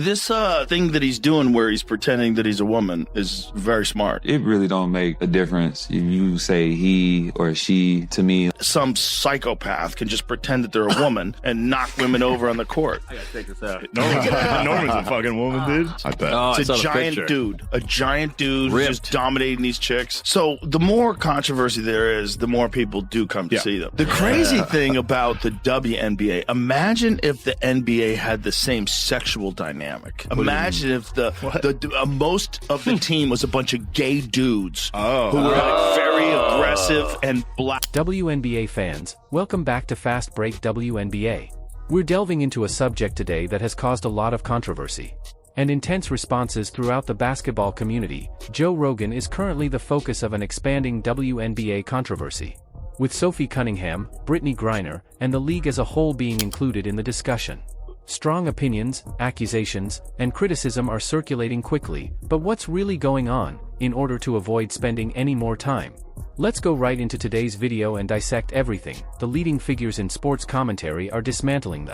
This thing that he's doing where he's pretending that he's a woman is very smart. It really don't make a difference if you say he or she to me. Some psychopath can just pretend that they're a woman and knock women over on the court. I gotta take this out. Norman's a fucking woman, dude. I bet. Oh, It's a giant dude. A giant dude who's just dominating these chicks. So the more controversy there is, the more people do come to see them. The crazy thing about the WNBA, imagine if the NBA had the same sexual dynamic. Imagine if the most of the team was a bunch of gay dudes who were like very aggressive and black. WNBA fans, welcome back to Fast Break WNBA. We're delving into a subject today that has caused a lot of controversy and intense responses throughout the basketball community. Joe Rogan is currently the focus of an expanding WNBA controversy, with Sophie Cunningham, Brittney Griner, and the league as a whole being included in the discussion. Strong opinions, accusations, and criticism are circulating quickly, but what's really going on? In order to avoid spending any more time, let's go right into today's video and dissect everything. The leading figures in sports commentary are dismantling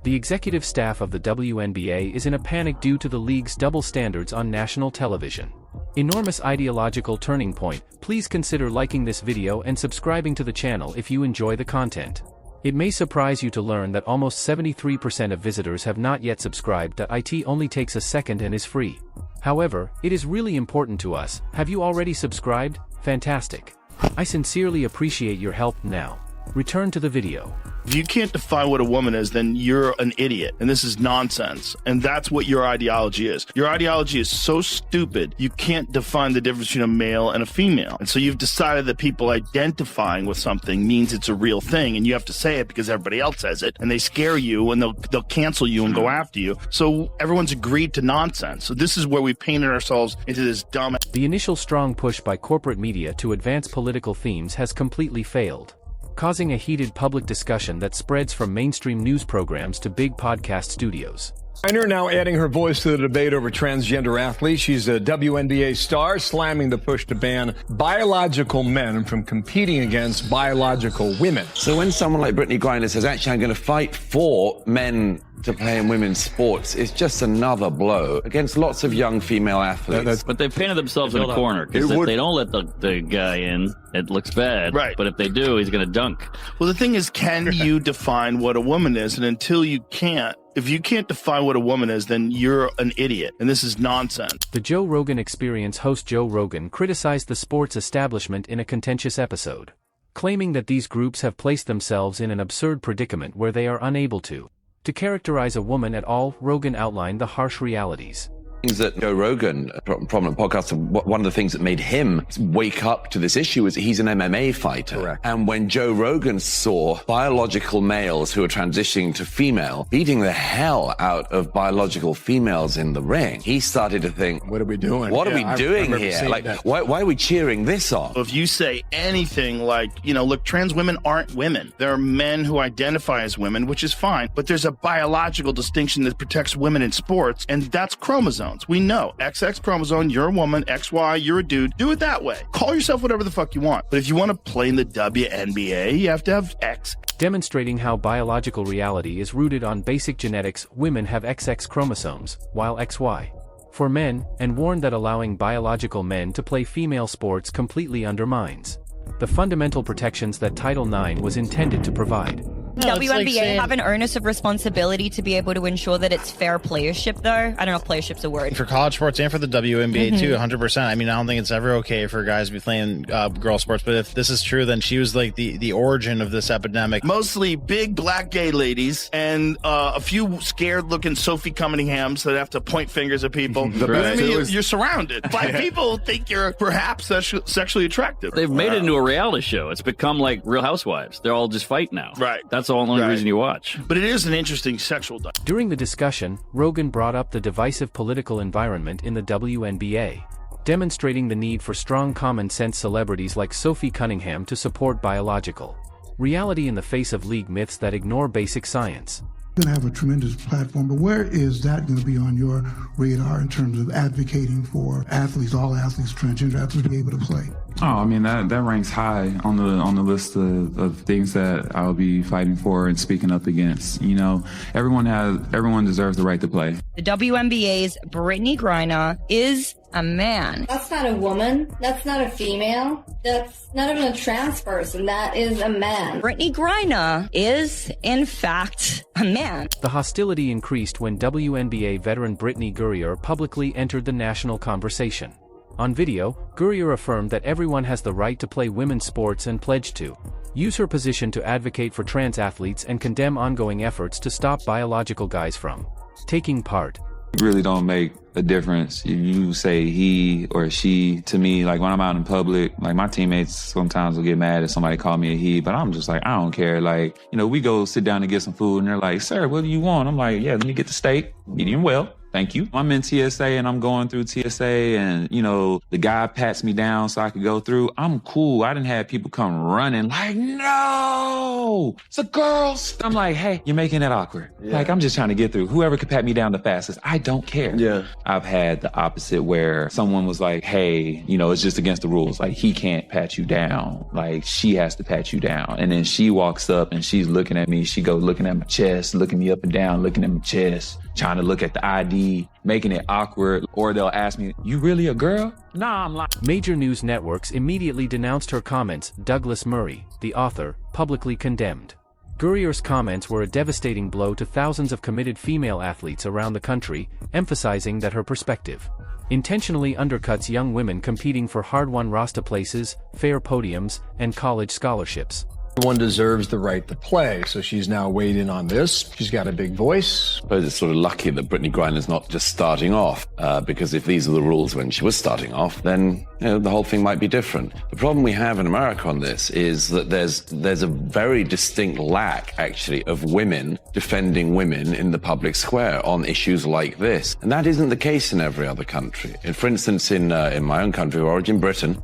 the executive staff of the WNBA is in a panic due to the league's double standards on national television. Enormous ideological turning point. Please consider liking this video and subscribing to the channel if you enjoy the content. It may surprise you to learn that almost 73% of visitors have not yet subscribed. It only takes a second and is free. However, it is really important to us. Have you already subscribed? Fantastic. I sincerely appreciate your help. Now, return to the video. If you can't define what a woman is, then you're an idiot, and this is nonsense. And that's what your ideology is. Your ideology is so stupid, you can't define the difference between a male and a female. And so you've decided that people identifying with something means it's a real thing, and you have to say it because everybody else says it, and they scare you, and they'll cancel you and go after you. So everyone's agreed to nonsense. So this is where we painted ourselves into this dumb... The initial strong push by corporate media to advance political themes has completely failed, causing a heated public discussion that spreads from mainstream news programs to big podcast studios. Griner now adding her voice to the debate over transgender athletes. She's a WNBA star, slamming the push to ban biological men from competing against biological women. So when someone like Brittney Griner says, actually, I'm going to fight for men to play in women's sports, it's just another blow against lots of young female athletes. But they've painted themselves in a corner, because if they don't let the guy in, it looks bad. Right. But if they do, he's going to dunk. Well, the thing is, can you define what a woman is? And until you can't, if you can't define what a woman is, then you're an idiot, and this is nonsense. The Joe Rogan Experience host Joe Rogan criticized the sports establishment in a contentious episode, claiming that these groups have placed themselves in an absurd predicament where they are unable to characterize a woman at all. Rogan outlined the harsh realities. Things that Joe Rogan, a prominent podcaster, one of the things that made him wake up to this issue is he's an MMA fighter. Correct. And when Joe Rogan saw biological males who are transitioning to female beating the hell out of biological females in the ring, he started to think, What are we doing? What are we doing here? Like, why are we cheering this on? If you say anything like, look, trans women aren't women. There are men who identify as women, which is fine, but there's a biological distinction that protects women in sports, and that's chromosomes. We know XX chromosome, you're a woman, XY, you're a dude. Do it that way. Call yourself whatever the fuck you want. But if you want to play in the WNBA, you have to have X. Demonstrating how biological reality is rooted on basic genetics, women have XX chromosomes, while XY for men, and warned that allowing biological men to play female sports completely undermines the fundamental protections that Title IX was intended to provide. WNBA have an onus of responsibility to be able to ensure that it's fair playership, though. I don't know if playership's a word. For college sports and for the WNBA, too, 100%. I mean, I don't think it's ever okay for guys to be playing girl sports, but if this is true, then she was like the origin of this epidemic. Mostly big black gay ladies and a few scared-looking Sophie Cunninghams that have to point fingers at people. You're surrounded by people who think you're perhaps sexually attractive. They've made it into a reality show. It's become like Real Housewives. They're all just fight now. Right. That's the only reason you watch. But it is an interesting sexual dynamic. During the discussion, Rogan brought up the divisive political environment in the WNBA, demonstrating the need for strong common-sense celebrities like Sophie Cunningham to support biological reality in the face of league myths that ignore basic science. Going to have a tremendous platform, but where is that going to be on your radar in terms of advocating for athletes, all athletes, transgender athletes to be able to play? Oh, I mean, that ranks high on the list of things that I'll be fighting for and speaking up against. You know, everyone deserves the right to play. The WNBA's Brittney Griner is a man. That's not a woman. That's not a female. That's not even a trans person. That is a man. Brittney Griner is, in fact, a man. The hostility increased when WNBA veteran Brittney Griner publicly entered the national conversation. On video, Griner affirmed that everyone has the right to play women's sports and pledged to use her position to advocate for trans athletes and condemn ongoing efforts to stop biological guys from taking part. It really don't make a difference if you say he or she to me. Like when I'm out in public, like my teammates sometimes will get mad if somebody call me a he, but I'm just like, I don't care. Like, you know, we go sit down and get some food and they're like, sir, what do you want? I'm like, yeah, let me get the steak, medium well. Thank you. I'm in TSA and I'm going through TSA and, you know, the guy pats me down so I could go through. I'm cool. I didn't have people come running like, no, it's a girls. I'm like, hey, you're making it awkward. Yeah. Like, I'm just trying to get through. Whoever could pat me down the fastest, I don't care. Yeah. I've had the opposite where someone was like, hey, you know, it's just against the rules. Like, he can't pat you down. Like, she has to pat you down. And then she walks up and she's looking at me. She goes looking at my chest, looking me up and down, looking at my chest, trying to look at the ID, making it awkward. Or they'll ask me, you really a girl? Nah, I'm like. Major news networks immediately denounced her comments. Douglas Murray, the author, publicly condemned. Griner's comments were a devastating blow to thousands of committed female athletes around the country, emphasizing that her perspective intentionally undercuts young women competing for hard-won roster places, fair podiums, and college scholarships. Everyone deserves the right to play, so she's now weighed in on this. She's got a big voice. I suppose it's sort of lucky that Brittney Griner's not just starting off, because if these are the rules when she was starting off, then the whole thing might be different. The problem we have in America on this is that there's a very distinct lack, actually, of women defending women in the public square on issues like this. And that isn't the case in every other country. And for instance, in my own country of origin, Britain,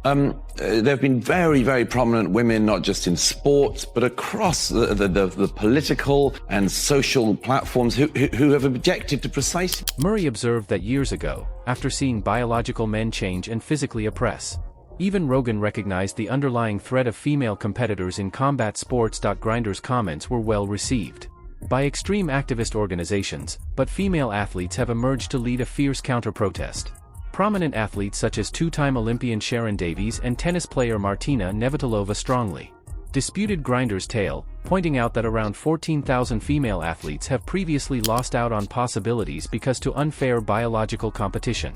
there have been very, very prominent women, not just in sports, but across the political and social platforms who have objected to precisely. Murray observed that years ago, after seeing biological men change and physically oppress, even Rogan recognized the underlying threat of female competitors in combat sports. Griner's comments were well received by extreme activist organizations, but female athletes have emerged to lead a fierce counter-protest. Prominent athletes such as two-time Olympian Sharon Davies and tennis player Martina Navratilova strongly disputed Griner's tale, pointing out that around 14,000 female athletes have previously lost out on possibilities because to unfair biological competition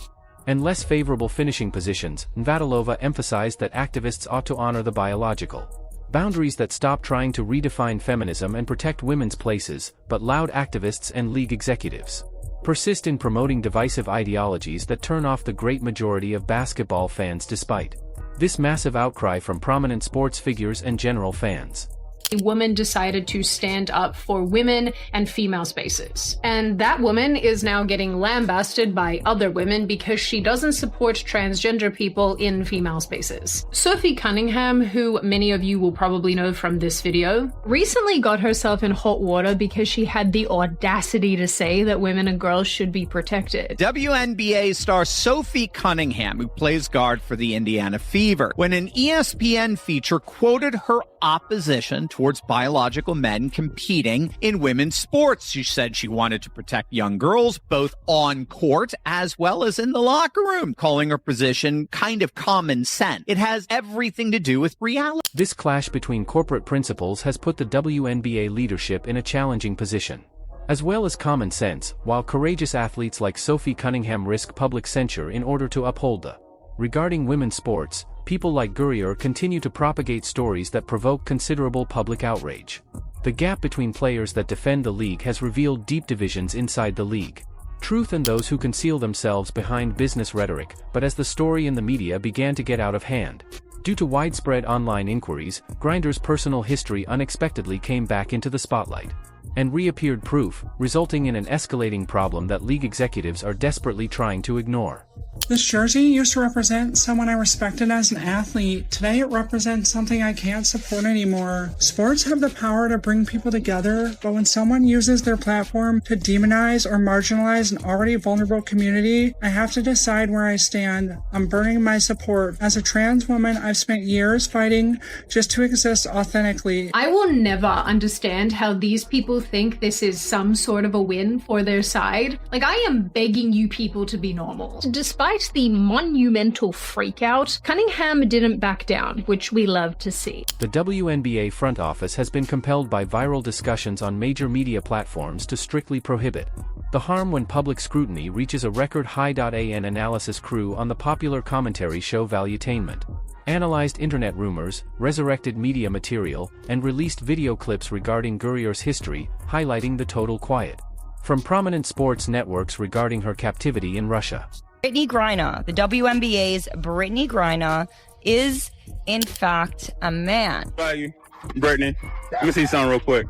and less favorable finishing positions. Navratilova emphasized that activists ought to honor the biological boundaries that stop trying to redefine feminism and protect women's places, but loud activists and league executives persist in promoting divisive ideologies that turn off the great majority of basketball fans despite this massive outcry from prominent sports figures and general fans. A woman decided to stand up for women and female spaces. And that woman is now getting lambasted by other women because she doesn't support transgender people in female spaces. Sophie Cunningham, who many of you will probably know from this video, recently got herself in hot water because she had the audacity to say that women and girls should be protected. WNBA star Sophie Cunningham, who plays guard for the Indiana Fever, when an ESPN feature quoted her opposition towards biological men competing in women's sports. She said she wanted to protect young girls, both on court as well as in the locker room, calling her position kind of common sense. It has everything to do with reality. This clash between corporate principles has put the WNBA leadership in a challenging position, as well as common sense, while courageous athletes like Sophie Cunningham risk public censure in order to uphold the. Regarding women's sports, people like Griner continue to propagate stories that provoke considerable public outrage. The gap between players that defend the league has revealed deep divisions inside the league. Truth and those who conceal themselves behind business rhetoric, but as the story in the media began to get out of hand, due to widespread online inquiries, Griner's personal history unexpectedly came back into the spotlight and reappeared proof, resulting in an escalating problem that league executives are desperately trying to ignore. This jersey used to represent someone I respected as an athlete. Today it represents something I can't support anymore. Sports have the power to bring people together, but when someone uses their platform to demonize or marginalize an already vulnerable community, I have to decide where I stand. I'm burning my support. As a trans woman, I've spent years fighting just to exist authentically. I will never understand how these people think this is some sort of a win for their side. Like, I am begging you people to be normal. Despite the monumental freakout, Cunningham didn't back down, which we love to see. The WNBA front office has been compelled by viral discussions on major media platforms to strictly prohibit the harm when public scrutiny reaches a record high. An analysis crew on the popular commentary show Valuetainment analyzed internet rumors, resurrected media material, and released video clips regarding GRINER'S history, highlighting the total quiet from prominent sports networks regarding her captivity in Russia. Brittney Griner, the WNBA's Brittney Griner, is in fact a man. Value, Brittney. Let me see something real quick.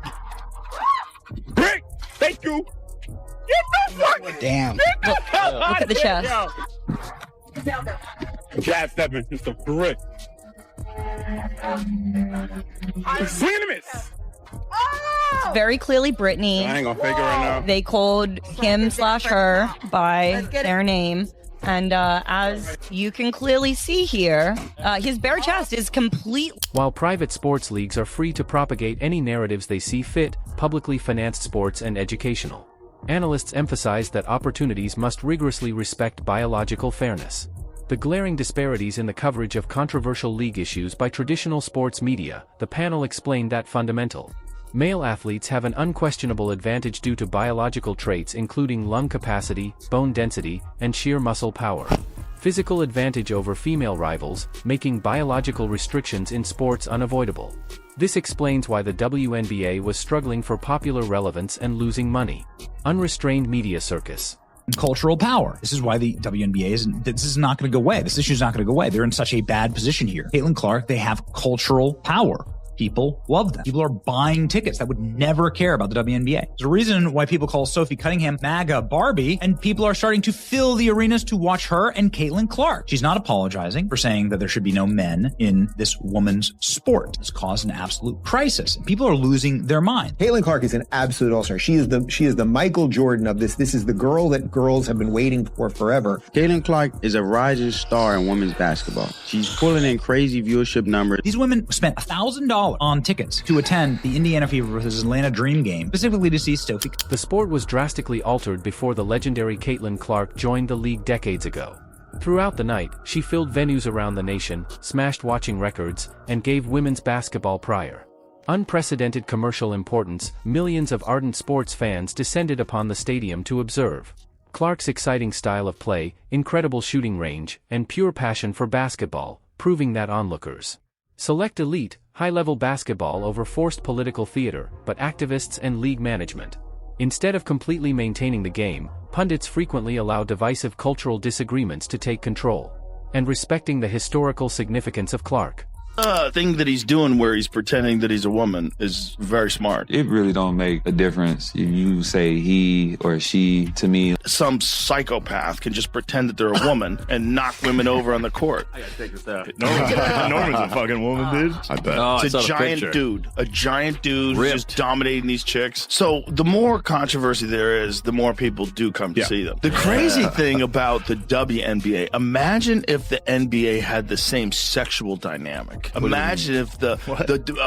Brick, thank you. Get the fuck. Damn. Look at the chest. Jab stepping, just a brick. Swing and a miss. It's very clearly Brittney. I ain't gonna fake it right now. They called him/her by their name. And as you can clearly see here, his bare chest is complete. While private sports leagues are free to propagate any narratives they see fit, publicly financed sports and educational analysts emphasize that opportunities must rigorously respect biological fairness. The glaring disparities in the coverage of controversial league issues by traditional sports media, the panel explained that fundamental male athletes have an unquestionable advantage due to biological traits including lung capacity, bone density, and sheer muscle power. Physical advantage over female rivals, making biological restrictions in sports unavoidable. This explains why the WNBA was struggling for popular relevance and losing money. Unrestrained media circus. Cultural power. This is why the WNBA this is not going to go away. This issue is not going to go away. They're in such a bad position here. Caitlin Clark, they have cultural power. People love them. People are buying tickets that would never care about the WNBA. There's a reason why people call Sophie Cunningham MAGA Barbie, and people are starting to fill the arenas to watch her and Caitlin Clark. She's not apologizing for saying that there should be no men in this woman's sport. It's caused an absolute crisis, and people are losing their mind. Caitlin Clark is an absolute all-star. She is the Michael Jordan of this. This is the girl that girls have been waiting for forever. Caitlin Clark is a rising star in women's basketball. She's pulling in crazy viewership numbers. These women spent $1,000 on tickets to attend the Indiana Fever vs. Atlanta Dream game, specifically to see Sophie. The sport was drastically altered before the legendary Caitlin Clark joined the league decades ago. Throughout the night, she filled venues around the nation, smashed watching records, and gave women's basketball prior unprecedented commercial importance. Millions of ardent sports fans descended upon the stadium to observe Clark's exciting style of play, incredible shooting range, and pure passion for basketball, proving that onlookers select elite, high-level basketball over forced political theater, but activists and league management. Instead of completely maintaining the game, pundits frequently allow divisive cultural disagreements to take control. And respecting the historical significance of Clark. Thing that he's doing where he's pretending that he's a woman is very smart. It really don't make a difference if you say he or she to me. Some psychopath can just pretend that they're a woman and knock women over on the court. I gotta take this out. Norman's a fucking woman, dude. I bet. It's a giant dude. A giant dude who's just dominating these chicks. So the more controversy there is, the more people do come to see them. The crazy thing about the WNBA, imagine if the NBA had the same sexual dynamic. Imagine if the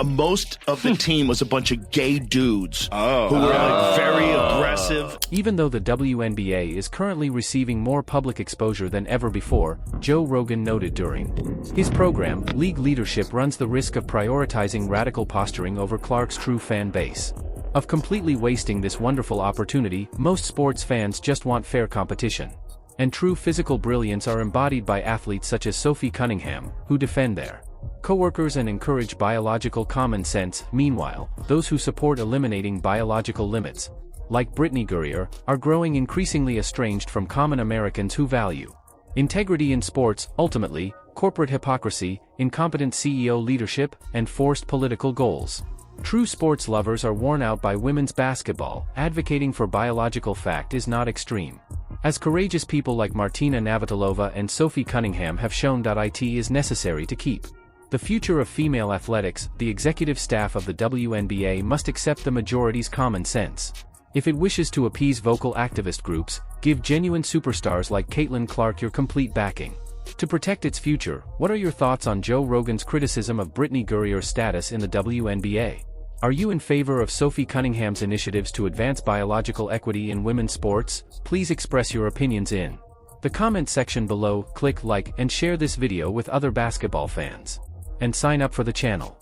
most of the team was a bunch of gay dudes who were like very aggressive. Even though the WNBA is currently receiving more public exposure than ever before, Joe Rogan noted during his program, league leadership runs the risk of prioritizing radical posturing over Clark's true fan base. Of completely wasting this wonderful opportunity. Most sports fans just want fair competition. And true physical brilliance are embodied by athletes such as Sophie Cunningham, who defend their coworkers and encourage biological common sense. Meanwhile, those who support eliminating biological limits, like Brittney Griner, are growing increasingly estranged from common Americans who value integrity in sports. Ultimately, corporate hypocrisy, incompetent CEO leadership, and forced political goals. True sports lovers are worn out by women's basketball. Advocating for biological fact is not extreme. As courageous people like Martina Navratilova and Sophie Cunningham have shown, it is necessary to keep the future of female athletics. The executive staff of the WNBA must accept the majority's common sense. If it wishes to appease vocal activist groups, give genuine superstars like Caitlin Clark your complete backing. To protect its future, what are your thoughts on Joe Rogan's criticism of Brittney Griner's status in the WNBA? Are you in favor of Sophie Cunningham's initiatives to advance biological equity in women's sports? Please express your opinions in the comment section below. Click like and share this video with other basketball fans. And sign up for the channel.